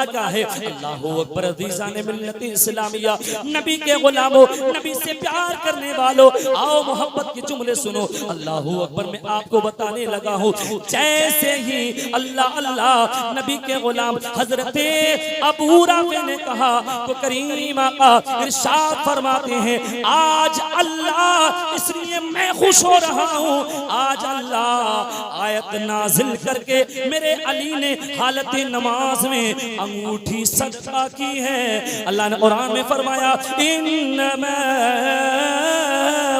बता क्या है? अल्लाहू अकबर। अज़ीज़ान मिल्लत इस्लामिया, नबी के गुलामों, नबी से प्यार करने वालों, आओ मोहब्बत के जुमले सुनो। अल्लाहू अकबर। मैं आपको बताने लगा हूँ, जैसे ही अल्लाह अल्लाह नबी के गुलाम हजरते अबू राफे ने कहा तो करीम आका इरशाद फरमाते हैं, आज अल्लाह, इसलिए मैं खुश हो रहा हूँ, आज अल्लाह आयत नाजिल करके मेरे अली ने हालत नमाज में अंगूठी सदका की है। अल्लाह ने कुरान में फरमाया, इन्नमा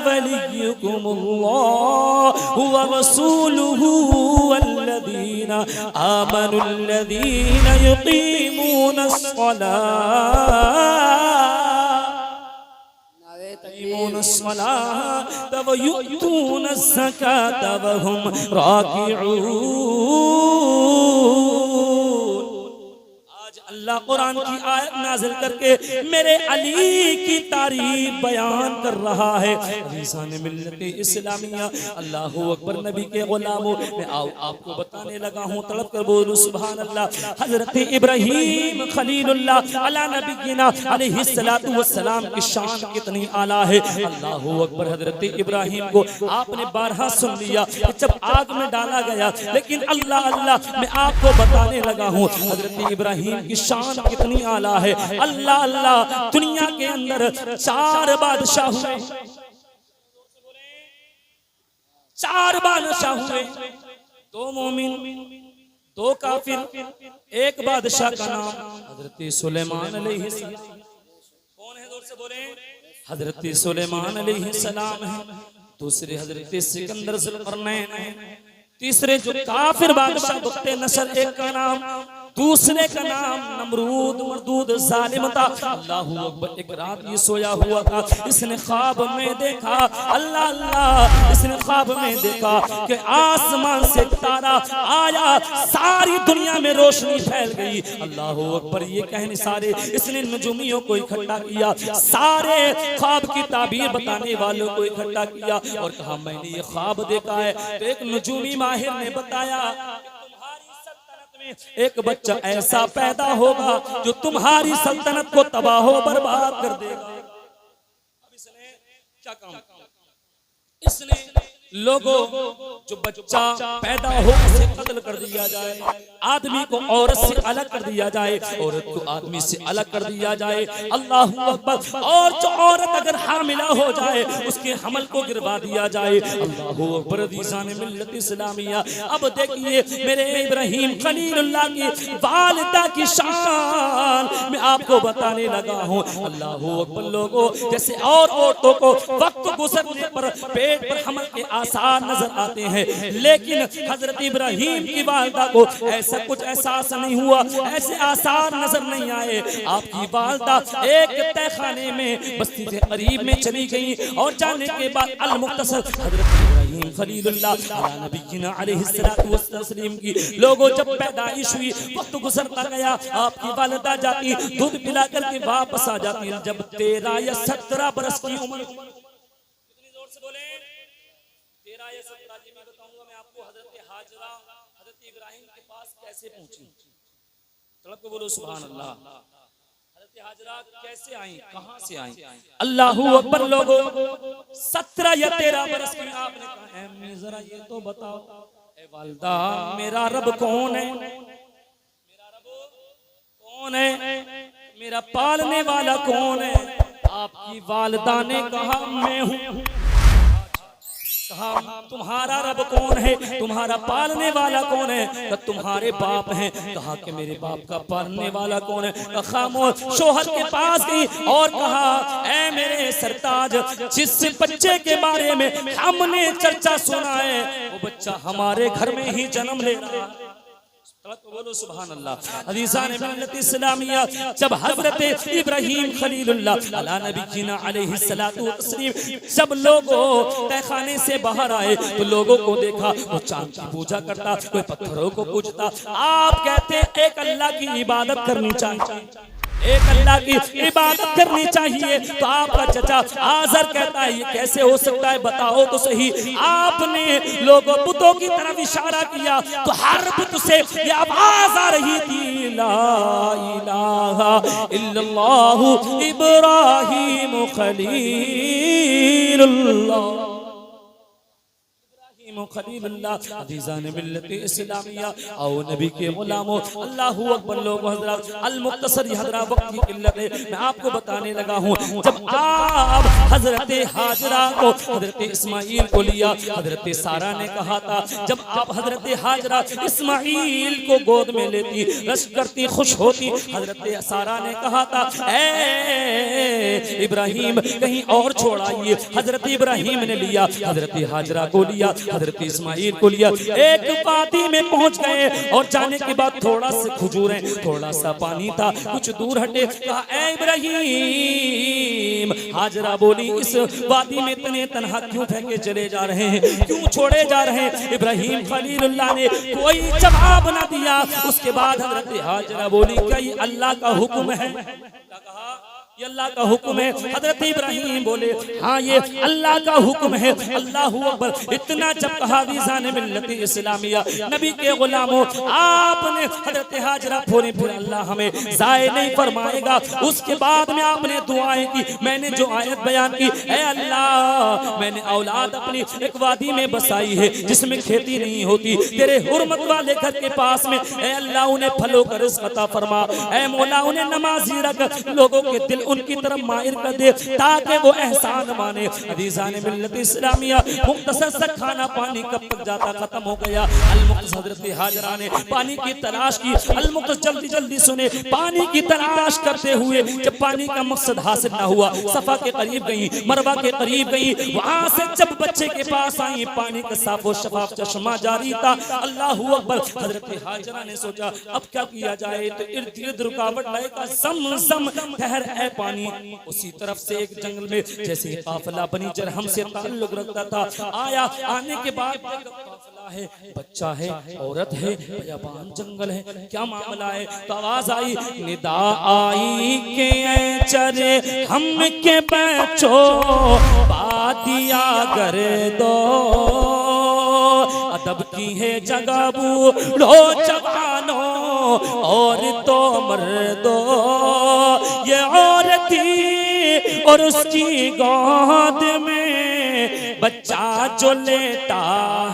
वलियुकुमुल्लाहु व रसूलुहु वल्लज़ीना आमनुल्लज़ीना युक़ीमूनस्सलात व यु'तूनज़्ज़कात व हुम राकिऊन। अल्लाह कुरान की आयत नाज़िल करके मेरे अली की तारीफ बयान कर रहा है। अज़ीज़ान मिल्लत इस्लामिया, अल्लाहू अकबर। नबी के गुलामों, मैं आपको बताने लगा हूँ, तड़प कर बोलो सुभान अल्लाह। हज़रत इब्राहीम खलीलुल्लाह अला नबीना अलैहिस्सलातु वस्सलाम की शान कितनी आला है। अल्लाहू अकबर। हज़रत इब्राहीम को आपने बारहा सुन लिया कि जब आग में डाला गया, लेकिन अल्लाह अल्लाह मैं आपको बताने लगा हूँ, हज़रत इब्राहीम की शान कितनी आला है। अल्लाह अल्लाह। दुनिया के अंदर 4 बादशाह हुए, 4 बादशाह हुए, 2 मोमिन 2 काफिर। एक बादशाह का नाम हजरत सुलेमान अलैहिस्सलाम। कौन है? जोर से बोले। हजरत सुलेमान अलैहिस्सलाम है। दूसरे हजरत सिकंदर ज़ुल्क़रनैन है। तीसरे जो काफिर बादशाह बुक्ते नसर, एक का नाम, दूसरे का नाम नमरूद मरदूद जालिम था। अल्लाहू अकबर। एक रात ये सोया हुआ था, इसने ख्वाब में देखा, अल्लाह अल्लाह, इसने ख्वाब में देखा कि आसमान से तारा आया, सारी दुनिया में रोशनी फैल गई। अल्लाहू अकबर। ये कहने सारे इसने नजुमियों को इकट्ठा किया, सारे ख्वाब की ताबीर बताने वालों को इकट्ठा किया और कहा, मैंने ये ख्वाब देखा है। तो एक नजुमी माहिर ने बताया, एक बच्चा ऐसा पैदा होगा जो तुम्हारी सल्तनत को तबाह बर्बाद कर देगा। अब इसने क्या काम? इसने लोगों, जो बच्चा पैदा हो उसे कत्ल कर दिया जाए, आदमी को औरत से अलग कर दिया जाए, औरत को आदमी से अलग कर दिया जाए। अल्लाहू अकबर। और जो औरत अगर हामिला हो जाए उसके हमल को गिरवा दिया जाए। अल्लाहू अकबर। अज़ीज़ान मिल्लत इस्लामिया, अब देखिए मेरे इब्राहीम खलीलुल्लाह की वालिदा की शान मैं आपको बताने लगा हूँ। अल्लाहू अकबर। लोगों, जैसे और औरतों को वक्त गुजरने पर पेट पर हमल के आसार नजर आते हैं, लेकिन हजरत इब्राहीम की वालिदा को ऐसा कुछ एहसास नहीं हुआ, ऐसे आसार नजर नहीं आए। आपकी वालिदा एक तहखाने में बस्ती के करीब में चली गई और जाने के बाद अल-मुख्तसर हजरत इब्राहीम खलीलुल्लाह अला नबीना अलैहिस्सलातु वस्सलाम की लोगों जब पैदाइश हुई, वक्त गुजरता गया, आपकी वालिदा जाती, दूध पिला करके वापस आ जाती। जब 13 या 17 बरस की उम्र, कितनी जोर से बोले, 13 या 17 जी मैं बताऊंगा मैं आपको हजरत हाजरा हजरत इब्राहीम के पास कैसे पहुंची। तड़प के बोलो सुभान अल्लाह। हजरत हाजरा कैसे आई, कहां से आई? अल्लाहू अकबर। लोगों, 17 या 13 बरस की आपने कहा, मैं जरा ये तो बताओ ए वालिदा, मेरा रब कौन है? मेरा रब कौन है? मेरा पालने वाला कौन है? आपकी वालिदा ने कहा, मैं हूं। कहा, तुम्हारा रब कौन है? तुम्हारा पालने वाला कौन है? तो तुम्हारे बाप हैं। कहा कि मेरे बाप का पालने वाला कौन है? तो खामोश शोहर के पास गई और कहा, ऐ मेरे सरताज, जिस बच्चे के बारे में हमने चर्चा सुना है वो बच्चा हमारे घर में ही जन्म ले रहा है। बोलो सुभान अल्लाह। अज़ीज़ान मिल्लत इस्लामिया, जब हजरत इब्राहीम खलीलुल्लाह अला नबीना अलैहिस्सलातु वस्सलाम सब लोगों तहखाने से बाहर आए तो लोगों को देखा वो चांद की पूजा करता, कोई पत्थरों को पूजता। आप कहते एक अल्लाह की इबादत करनी चाहिए। एक अल्लाह की इबादत करनी चाहिए। तो आपका चचा आज़र कहता है ये कैसे हो सकता है, बताओ तो सही। आपने लोगों बुतों की तरफ इशारा किया तो हर बुत से ये आवाज आ रही थी, ला इलाहा इल्लल्लाहु इब्राहीम खलीलुल्लाह, खलीलुल्लाह अज़ीज़ान मिल्लत इस्लामिया। आओ नबी के गुलामों, अल्लाहू अकबर लोग हज़रात, अल मुख्तसर हज़रात वक्त की किल्लत है, मैं आपको बताने लगा हूँ। जब आप हज़रत हाजरा को हज़रत इस्माइल को लिया, हज़रत सारा ने कहा था जब आप हज़रत हाजरा इस्माइल को गोद में लेती, रश करती, खुश होती, हज़रत सारा ने कहा था ऐ इब्राहिम कहीं और छोड़ाइए। हज़रत इब्राहिम ने लिया, हज़रत हाजरा को लिया, हज़रत इस्माइल को लिया, एक वादी में पहुंच गए और जाने के बाद थोड़ा सा खजूरें, थोड़ा सा पानी था, कुछ दूर हटे, कहा ऐ इब्राहिम। हाजरा बोली इस वादी में तने तन्हा क्यों फेंके चले जा रहे हैं, क्यों छोड़े जा रहे हैं। इब्राहिम खलीलुल्लाह ने कोई जवाब ना दिया। उसके बाद हज़रत हाजरा बोली क्या ये अल्लाह का हुक्म है, ये अल्लाह का हुक्म है। हज़रत इब्राहिम बोले हाँ ये अल्लाह का हुक्म है। अल्लाहू अकबर। इतना जब कहा वीज़ान मिल्लत इस्लामिया, नबी के गुलामों, आपने हज़रत हाजरा फोने फिर अल्लाह हमें ज़ाय नहीं फरमाएगा। उसके बाद में आपने दुआएं की, मैंने जो आयत बयान की, ऐ अल्लाह मैंने औलाद अपनी एक वादी में बसाई है जिसमें खेती नहीं होती, तेरे हुर्मत वाले घर के पास में, ऐ अल्लाह उन्हें फलों का रिज़्क़ अता फरमा, ऐ मौला उन्हें नमाज़ी रख, लोगों के दिल उनकी तरफ माहिर कर दे ताकि वो एहसान माने। अज़ीज़ान मिल्लत इस्लामिया, मुख्तसर सा खाना पानी कब तक जाता, खत्म हो गया। अल-मुख्तसर हज़रत हाजरा ने पानी की तलाश की। अल-मुख्तसर जल्दी जल्दी सुने, पानी की तलाश करते हुए जब पानी का मकसद हासिल ना हुआ, सफा के करीब गई, मरवा के करीब गई, वहां से जब बच्चे के पास आई, पानी का साफ और शफाफ चश्मा जारी था। अल्लाहू अकबर। हज़रत हाजरा ने सोचा अब क्या किया जाए, तो इर्द गिर्द रुकावट लाएगा, ज़म-ज़म ठहर है पानी। उसी तरफ से एक जंगल में जैसे काफिला बनी जरहम से ताल्लुक रखता था, आया। आने के बाद काफिला है, बच्चा है, औरत है, बयाबान जंगल है, क्या मामला है। तो आवाज आई, निदा आई के चरे हम के बच्चों बादिया कर दो, अदब की है जगह बूढ़ो जवानों और तो मर्दो। ये औरती और उसकी गोद में बच्चा जो लेटा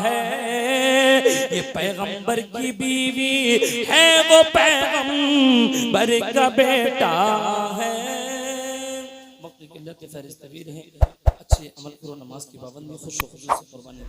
है, ये पैगंबर की बीवी है, वो पैगंबर का बेटा है। वक्त की किल्लत के फहरिस्त तवील हैं, अच्छे अमल करो, नमाज की पाबंदी, खुश हो खुशी से कुर्बानी।